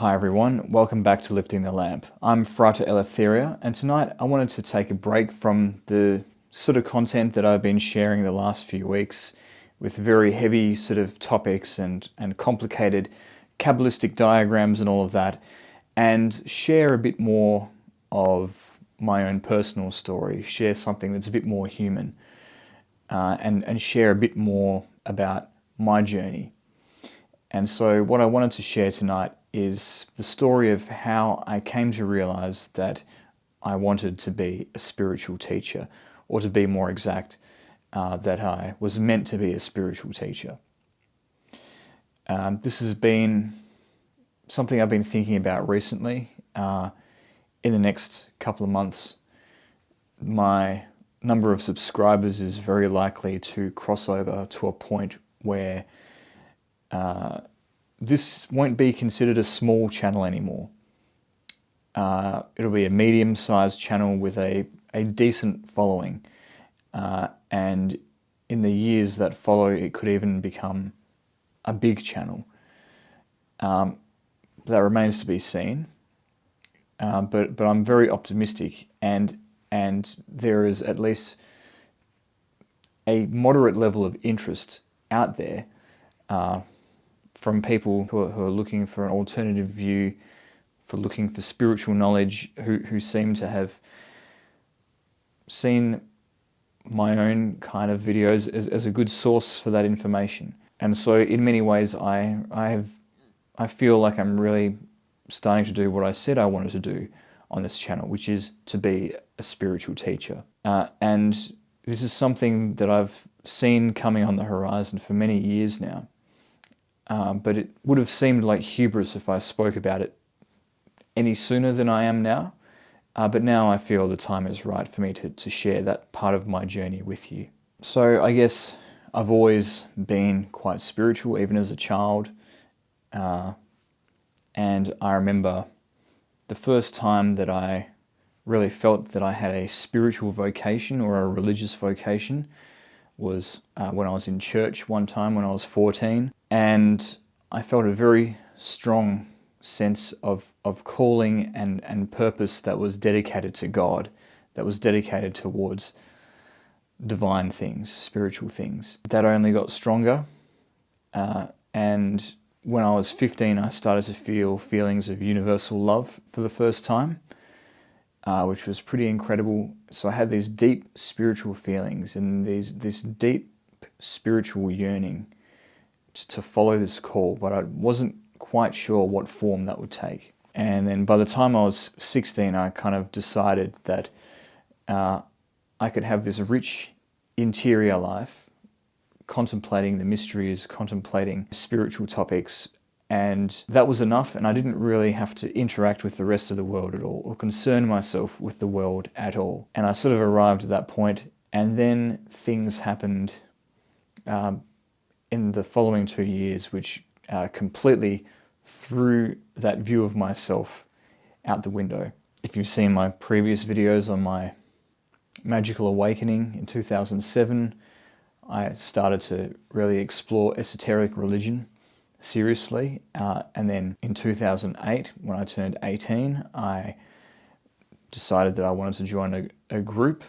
Hi everyone, welcome back to Lifting the Lamp. I'm Frater Eleftheria, and tonight I wanted to take a break from the sort of content that I've been sharing the last few weeks with very heavy sort of topics and complicated Kabbalistic diagrams and all of that, and share a bit more of my own personal story, share something that's a bit more human, and share a bit more about my journey. And so what I wanted to share tonight is the story of how I came to realize that I wanted to be a spiritual teacher, or to be more exact, that I was meant to be a spiritual teacher. This has been something I've been thinking about recently. In the next couple of months, my number of subscribers is very likely to cross over to a point where this won't be considered a small channel anymore. It'll be a medium-sized channel with a decent following. And in the years that follow, it could even become a big channel. That remains to be seen. But I'm very optimistic, and there is at least a moderate level of interest out there from people who are looking for an alternative view, for looking for spiritual knowledge, who seem to have seen my own kind of videos as a good source for that information. And so in many ways I feel like I'm really starting to do what I said I wanted to do on this channel, which is to be a spiritual teacher. And this is something that I've seen coming on the horizon for many years now. But it would have seemed like hubris if I spoke about it any sooner than I am now. But now I feel the time is right for me to share that part of my journey with you. So I guess I've always been quite spiritual, even as a child. And I remember the first time that I really felt that I had a spiritual vocation or a religious vocation was when I was in church one time when I was 14. And I felt a very strong sense of calling and purpose that was dedicated to God, that was dedicated towards divine things, spiritual things. That only got stronger. And when I was 15, I started to feel feelings of universal love for the first time, which was pretty incredible. So I had these deep spiritual feelings and this deep spiritual yearning to follow this call, but I wasn't quite sure what form that would take. And then by the time I was 16, I kind of decided that I could have this rich interior life, contemplating the mysteries, contemplating spiritual topics, and that was enough, and I didn't really have to interact with the rest of the world at all, or concern myself with the world at all. And I sort of arrived at that point, and then things happened in the following 2 years, which completely threw that view of myself out the window. If you've seen my previous videos on my magical awakening in 2007, I started to really explore esoteric religion seriously. And then in 2008, when I turned 18, I decided that I wanted to join a group,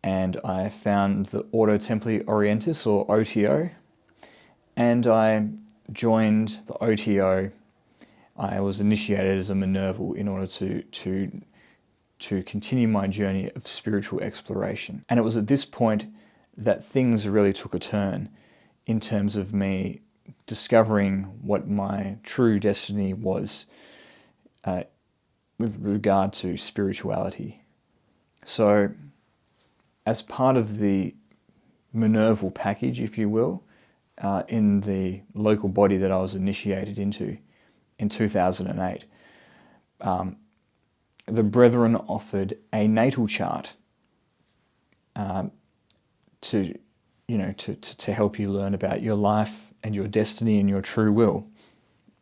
and I found the Ordo Templi Orientis, or OTO, and I joined the OTO. I was initiated as a Minerval in order to continue my journey of spiritual exploration. And it was at this point that things really took a turn in terms of me discovering what my true destiny was with regard to spirituality. So as part of the Minerval package, if you will, in the local body that I was initiated into in 2008, the brethren offered a natal chart to help you learn about your life and your destiny and your true will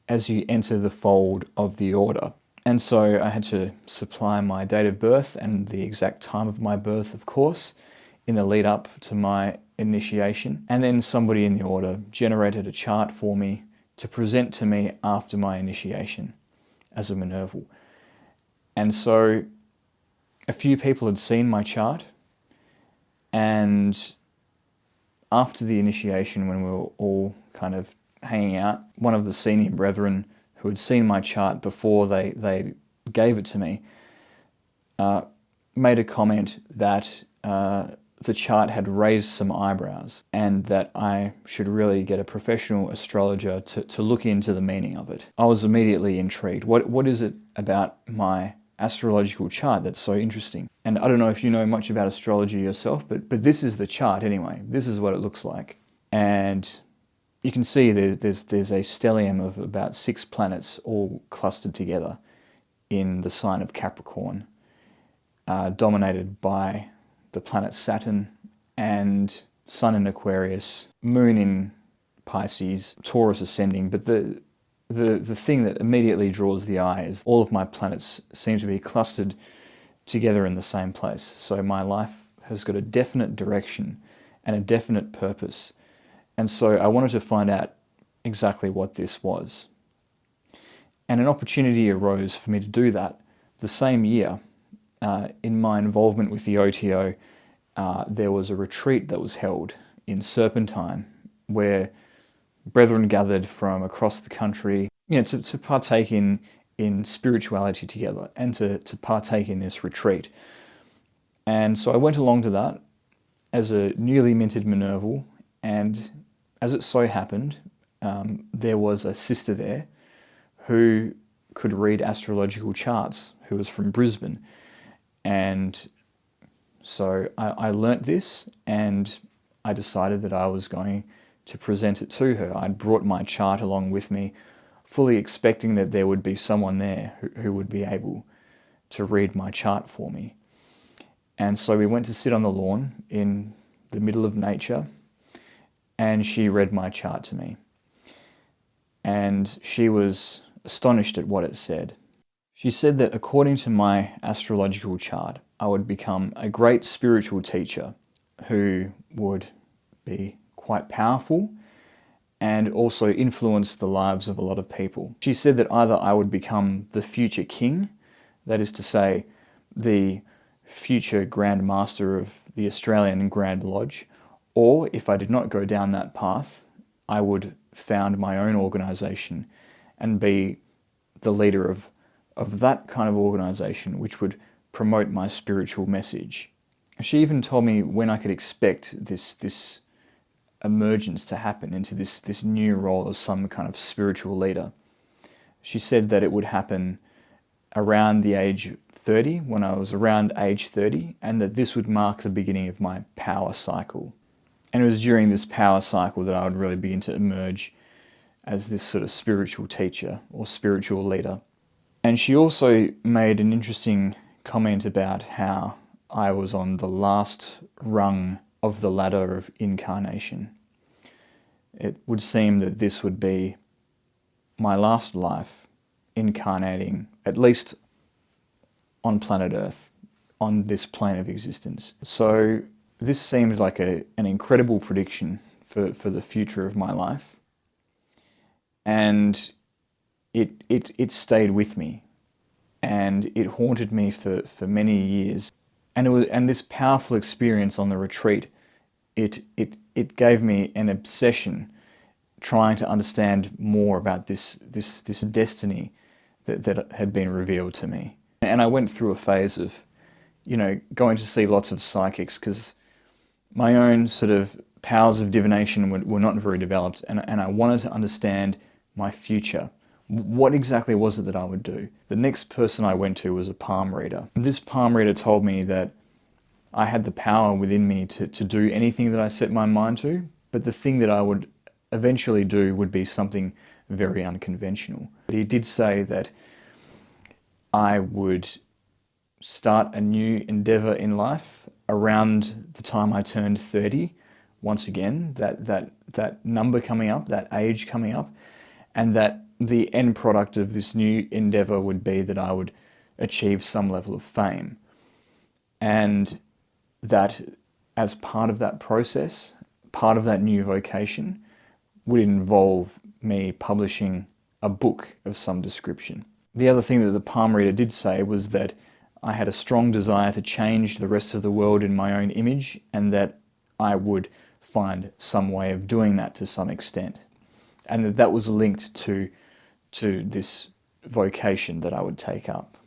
as you enter the fold of the order. And so I had to supply my date of birth and the exact time of my birth, of course, in the lead up to my initiation. And then somebody in the order generated a chart for me to present to me after my initiation. as a Minerval. And so a few people had seen my chart, and after the initiation, when we were all kind of hanging out, one of the senior brethren who had seen my chart before they gave it to me made a comment that the chart had raised some eyebrows and that I should really get a professional astrologer to look into the meaning of it. I was immediately intrigued. What is it about my astrological chart that's so interesting? And I don't know if you know much about astrology yourself, but this is the chart anyway. This is what it looks like. And you can see there's a stellium of about 6 planets all clustered together in the sign of Capricorn, dominated by the planet Saturn and Sun in Aquarius, Moon in Pisces, Taurus ascending. But the thing that immediately draws the eye is all of my planets seem to be clustered together in the same place. So my life has got a definite direction and a definite purpose. And so I wanted to find out exactly what this was. And an opportunity arose for me to do that. The same year, in my involvement with the OTO, there was a retreat that was held in Serpentine where brethren gathered from across the country, to partake in spirituality together and to partake in this retreat. And so I went along to that as a newly minted Minerval, and as it so happened, there was a sister there who could read astrological charts, who was from Brisbane. And so I learnt this, and I decided that I was going to present it to her. I'd brought my chart along with me, fully expecting that there would be someone there who would be able to read my chart for me. And so we went to sit on the lawn in the middle of nature, and she read my chart to me. And she was astonished at what it said. She said that according to my astrological chart, I would become a great spiritual teacher who would be quite powerful and also influence the lives of a lot of people. She said that either I would become the future king, that is to say, the future Grand Master of the Australian Grand Lodge, or if I did not go down that path, I would found my own organisation and be the leader of that kind of organisation which would promote my spiritual message. She even told me when I could expect this emergence to happen into this new role as some kind of spiritual leader. She said that it would happen around the age of 30, when I was around age 30, and that this would mark the beginning of my power cycle. And it was during this power cycle that I would really begin to emerge as this sort of spiritual teacher or spiritual leader. And she also made an interesting comment about how I was on the last rung of the ladder of incarnation. It would seem that this would be my last life incarnating, at least on planet Earth, on this plane of existence. So this seemed like an incredible prediction for the future of my life. And it stayed with me, and it haunted me for many years. And this powerful experience on the retreat, it gave me an obsession trying to understand more about this destiny that had been revealed to me. And I went through a phase of, going to see lots of psychics, because my own sort of powers of divination were not very developed, and I wanted to understand my future. What exactly was it that I would do? The next person I went to was a palm reader. This palm reader told me that I had the power within me to do anything that I set my mind to, but the thing that I would eventually do would be something very unconventional. But he did say that I would start a new endeavor in life around the time I turned 30. Once again, that number coming up, that age coming up, and that the end product of this new endeavor would be that I would achieve some level of fame. And that as part of that process, part of that new vocation would involve me publishing a book of some description. The other thing that the palm reader did say was that I had a strong desire to change the rest of the world in my own image, and that I would find some way of doing that to some extent. And that was linked to this vocation that I would take up.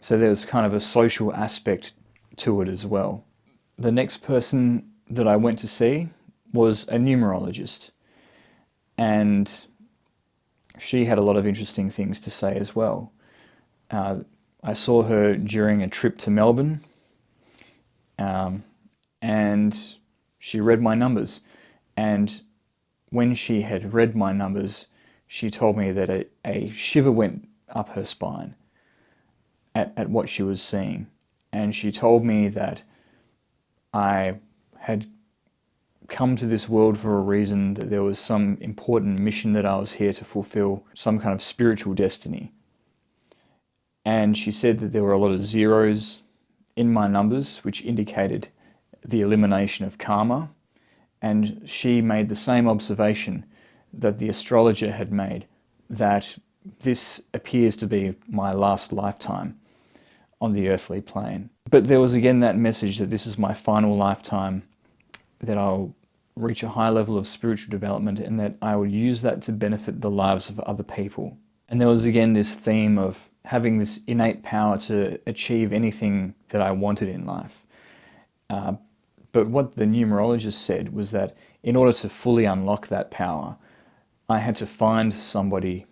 So there was kind of a social aspect to it as well. The next person that I went to see was a numerologist, and she had a lot of interesting things to say as well. I saw her during a trip to Melbourne, and she read my numbers. And when she had read my numbers, she told me that a shiver went up her spine at what she was seeing. And she told me that I had come to this world for a reason, that there was some important mission that I was here to fulfill, some kind of spiritual destiny. And she said that there were a lot of zeros in my numbers, which indicated the elimination of karma. And she made the same observation that the astrologer had made, that this appears to be my last lifetime on the earthly plane. But there was again that message that this is my final lifetime, that I'll reach a high level of spiritual development, and that I would use that to benefit the lives of other people. And there was again this theme of having this innate power to achieve anything that I wanted in life. But what the numerologist said was that in order to fully unlock that power, I had to find somebody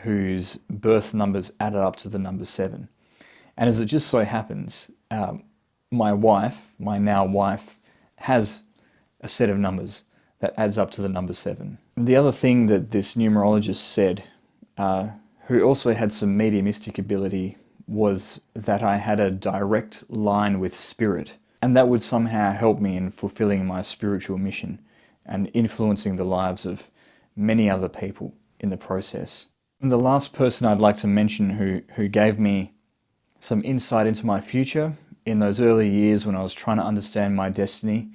whose birth numbers added up to the number 7. And as it just so happens, my wife, my now wife, has a set of numbers that adds up to the number 7. The other thing that this numerologist said, who also had some mediumistic ability, was that I had a direct line with spirit, and that would somehow help me in fulfilling my spiritual mission and influencing the lives of many other people in the process. And the last person I'd like to mention who gave me some insight into my future in those early years when I was trying to understand my destiny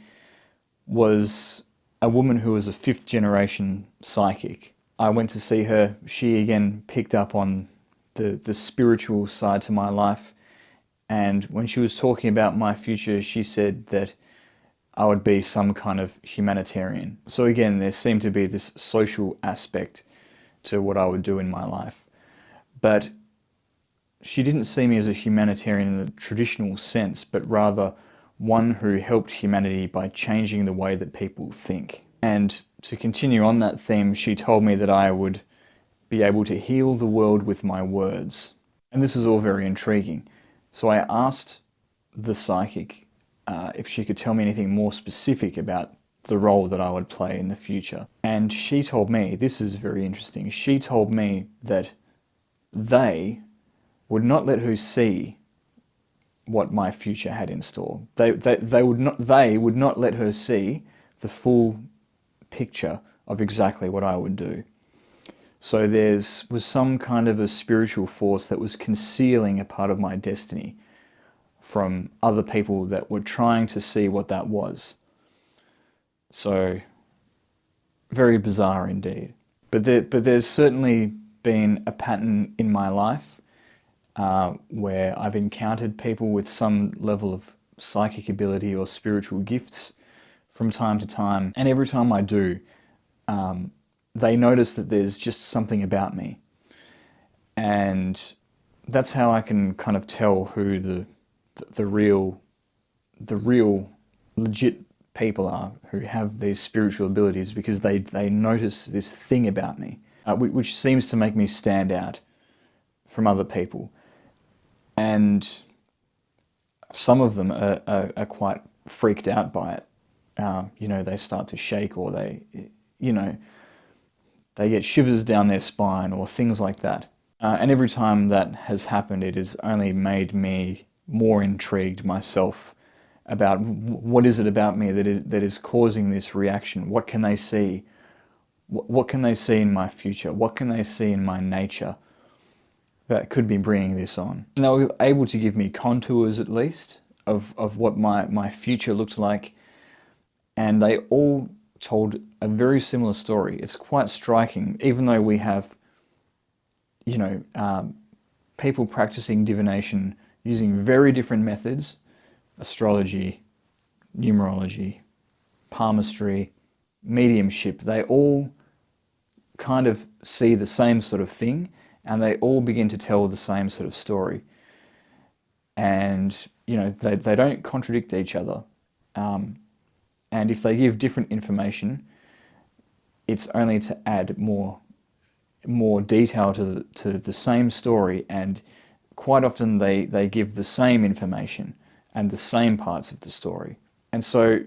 was a woman who was a 5th generation psychic. I went to see her. She again picked up on the spiritual side to my life, and when she was talking about my future, she said that I would be some kind of humanitarian. So again, there seemed to be this social aspect to what I would do in my life. But she didn't see me as a humanitarian in the traditional sense, but rather one who helped humanity by changing the way that people think. And to continue on that theme, she told me that I would be able to heal the world with my words. And this was all very intriguing. So I asked the psychic if she could tell me anything more specific about the role that I would play in the future. And she told me, this is very interesting, she told me that they would not let her see what my future had in store. They would not let her see the full picture of exactly what I would do. So there was some kind of a spiritual force that was concealing a part of my destiny from other people that were trying to see what that was. So very bizarre indeed. But there's certainly been a pattern in my life where I've encountered people with some level of psychic ability or spiritual gifts from time to time. And every time I do, they notice that there's just something about me. And that's how I can kind of tell who the real legit people are who have these spiritual abilities, because they notice this thing about me, which seems to make me stand out from other people. And some of them are quite freaked out by it. They start to shake, or they get shivers down their spine or things like that. And every time that has happened, it has only made me more intrigued myself about what is it about me that is causing this reaction. What can they see? What can they see in my future? What can they see in my nature that could be bringing this on? And they were able to give me contours, at least, of what my future looked like. And they all told a very similar story. It's quite striking, even though we have, people practicing divination using very different methods, astrology, numerology, palmistry, mediumship, they all kind of see the same sort of thing, and they all begin to tell the same sort of story. And, you know, they don't contradict each other. And if they give different information, it's only to add more detail to the same story, and quite often they give the same information and the same parts of the story. And so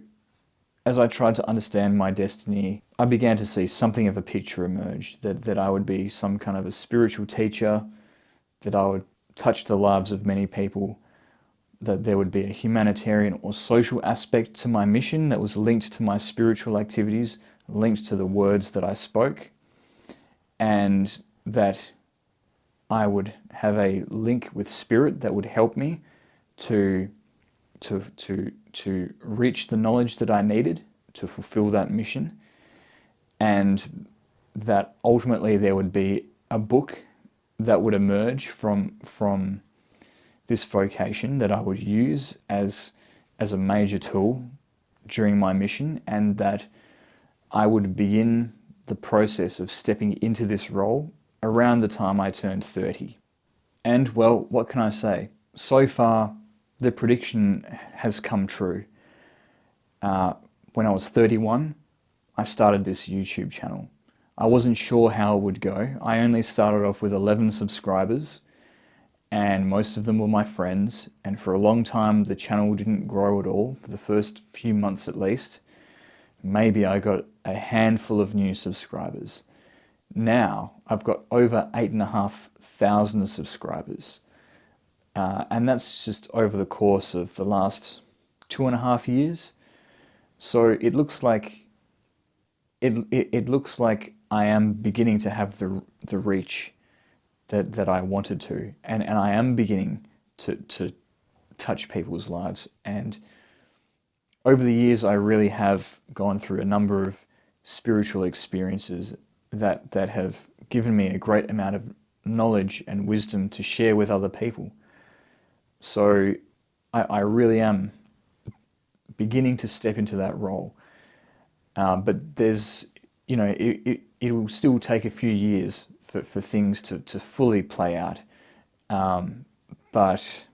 as I tried to understand my destiny, I began to see something of a picture emerge, that I would be some kind of a spiritual teacher, that I would touch the lives of many people, that there would be a humanitarian or social aspect to my mission that was linked to my spiritual activities, linked to the words that I spoke, and that I would have a link with spirit that would help me to reach the knowledge that I needed to fulfill that mission, and that ultimately there would be a book that would emerge from this vocation that I would use as a major tool during my mission, and that I would begin the process of stepping into this role around the time I turned 30. And well, what can I say? So far, the prediction has come true. When I was 31, I started this YouTube channel. I wasn't sure how it would go. I only started off with 11 subscribers, and most of them were my friends. And for a long time, the channel didn't grow at all, for the first few months at least. Maybe I got a handful of new subscribers. Now I've got over 8,500 subscribers. And that's just over the course of the last 2.5 years. So it looks like it looks like I am beginning to have the reach that I wanted to, and I am beginning to touch people's lives. And over the years, I really have gone through a number of spiritual experiences that have given me a great amount of knowledge and wisdom to share with other people. So I really am beginning to step into that role. But there's, you know, it will still take a few years for things to fully play out. But,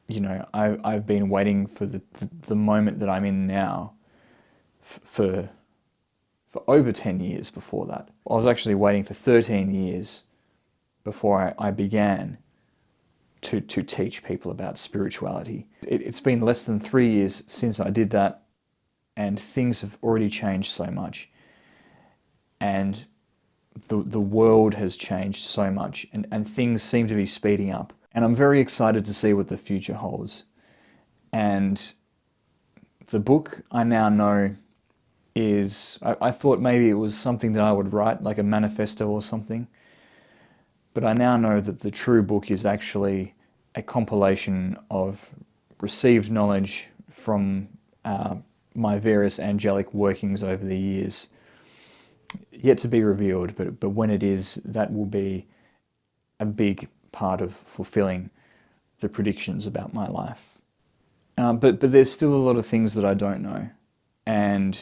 you know, I've been waiting for the moment that I'm in now for over 10 years before that. I was actually waiting for 13 years before I began to teach people about spirituality. It's been less than 3 years since I did that, and things have already changed so much. And the world has changed so much, and things seem to be speeding up. And I'm very excited to see what the future holds. And the book, I now know, is, I thought maybe it was something that I would write, like a manifesto or something. But I now know that the true book is actually a compilation of received knowledge from my various angelic workings over the years, yet to be revealed. But when it is, that will be a big part of fulfilling the predictions about my life. But there's still a lot of things that I don't know. And,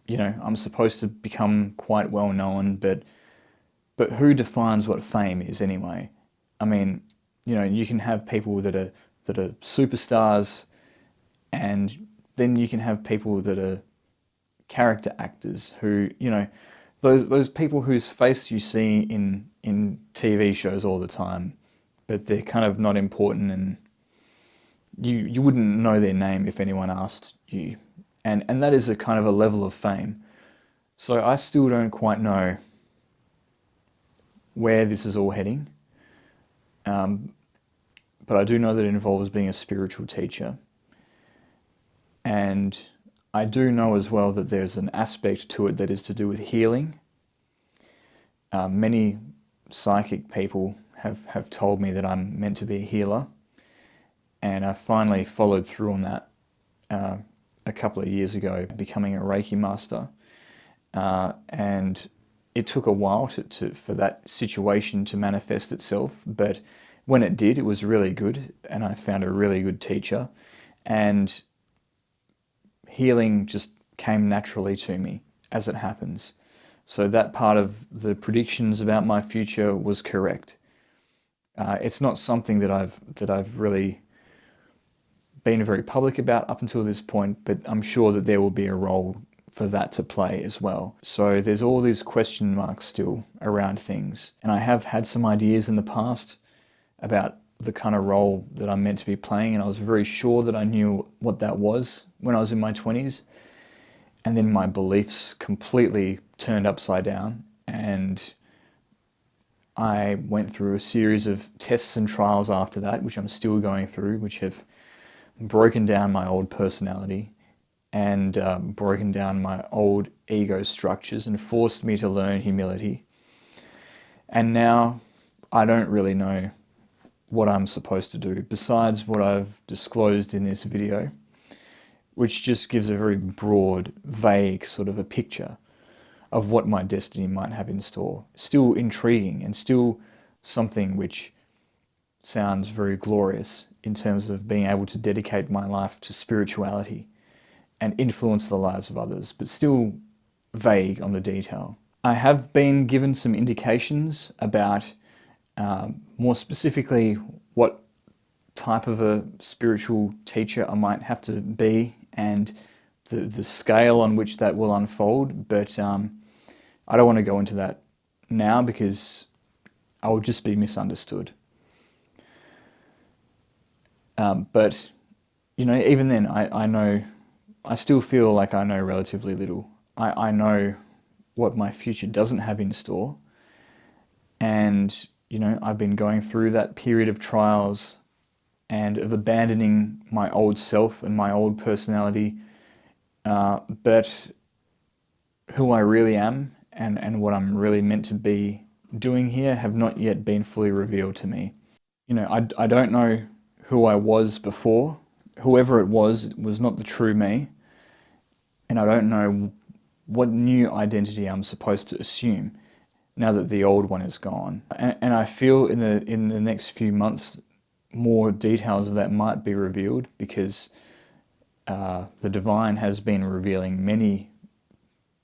you know, I'm supposed to become quite well known, but who defines what fame is anyway? I mean, you know, you can have people that are superstars, and then you can have people that are character actors who, you know, those people whose face you see in TV shows all the time, but they're kind of not important, and you wouldn't know their name if anyone asked you. And that is a kind of a level of fame. So I still don't quite know where this is all heading. But I do know that it involves being a spiritual teacher. And I do know as well that there's an aspect to it that is to do with healing. Many psychic people have told me that I'm meant to be a healer. And I finally followed through on that a couple of years ago, becoming a Reiki master. And it took a while for that situation to manifest itself, but when it did, it was really good, and I found a really good teacher, and healing just came naturally to me as it happens. So that part of the predictions about my future was correct. It's not something that I've really been very public about up until this point, but I'm sure that there will be a role for that to play as well. So there's all these question marks still around things. And I have had some ideas in the past about the kind of role that I'm meant to be playing, and I was very sure that I knew what that was when I was in my 20s. And then my beliefs completely turned upside down, and I went through a series of tests and trials after that, which I'm still going through, which have broken down my old personality and broken down my old ego structures and forced me to learn humility. And now I don't really know what I'm supposed to do besides what I've disclosed in this video, which just gives a very broad, vague sort of a picture of what my destiny might have in store. Still intriguing and still something which sounds very glorious in terms of being able to dedicate my life to spirituality and influence the lives of others, but still vague on the detail. I have been given some indications about more specifically what type of a spiritual teacher I might have to be and the scale on which that will unfold, but I don't want to go into that now because I will just be misunderstood. But, you know, even then, I still feel like I know relatively little. I know what my future doesn't have in store. And, you know, I've been going through that period of trials and of abandoning my old self and my old personality. But who I really am and what I'm really meant to be doing here have not yet been fully revealed to me. You know, I don't know who I was before. Whoever it was not the true me. And I don't know what new identity I'm supposed to assume now that the old one is gone. And I feel in the next few months, more details of that might be revealed because the divine has been revealing many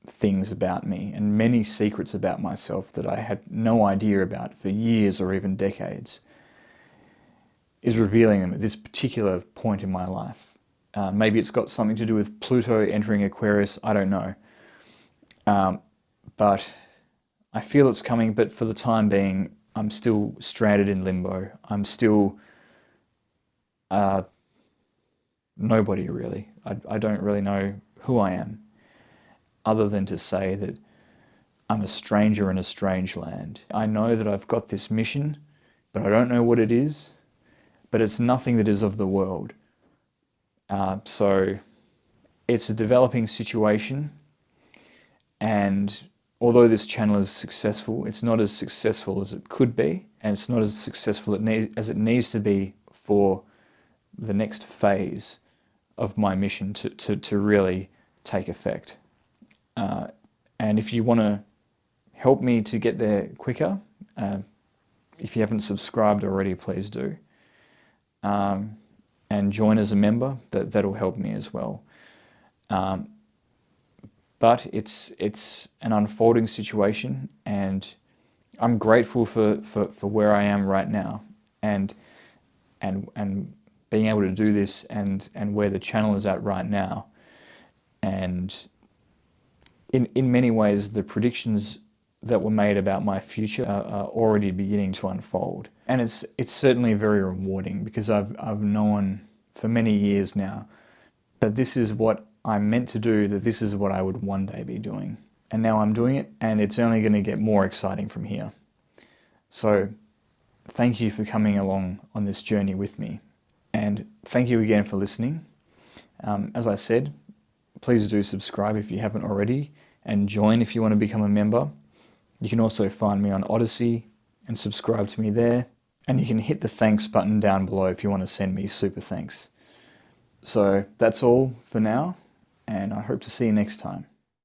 things about me and many secrets about myself that I had no idea about for years or even decades, is revealing them at this particular point in my life. Maybe it's got something to do with Pluto entering Aquarius, I don't know. But I feel it's coming, but for the time being, I'm still stranded in limbo. I'm still nobody really. I don't really know who I am, other than to say that I'm a stranger in a strange land. I know that I've got this mission, but I don't know what it is, but it's nothing that is of the world. So it's a developing situation, and although this channel is successful, it's not as successful as it could be, and it's not as successful as it needs to be for the next phase of my mission to really take effect. And if you want to help me to get there quicker, if you haven't subscribed already, please do. And join as a member, that'll help me as well. But it's an unfolding situation, and I'm grateful for where I am right now, and being able to do this, and where the channel is at right now. And in many ways, the predictions that were made about my future are already beginning to unfold. And it's certainly very rewarding because I've known for many years now that this is what I'm meant to do, that this is what I would one day be doing. And now I'm doing it, and it's only going to get more exciting from here. So thank you for coming along on this journey with me. And thank you again for listening. As I said, please do subscribe if you haven't already, and join if you want to become a member. You can also find me on Odyssey and subscribe to me there. And you can hit the thanks button down below if you want to send me super thanks. So that's all for now, and I hope to see you next time.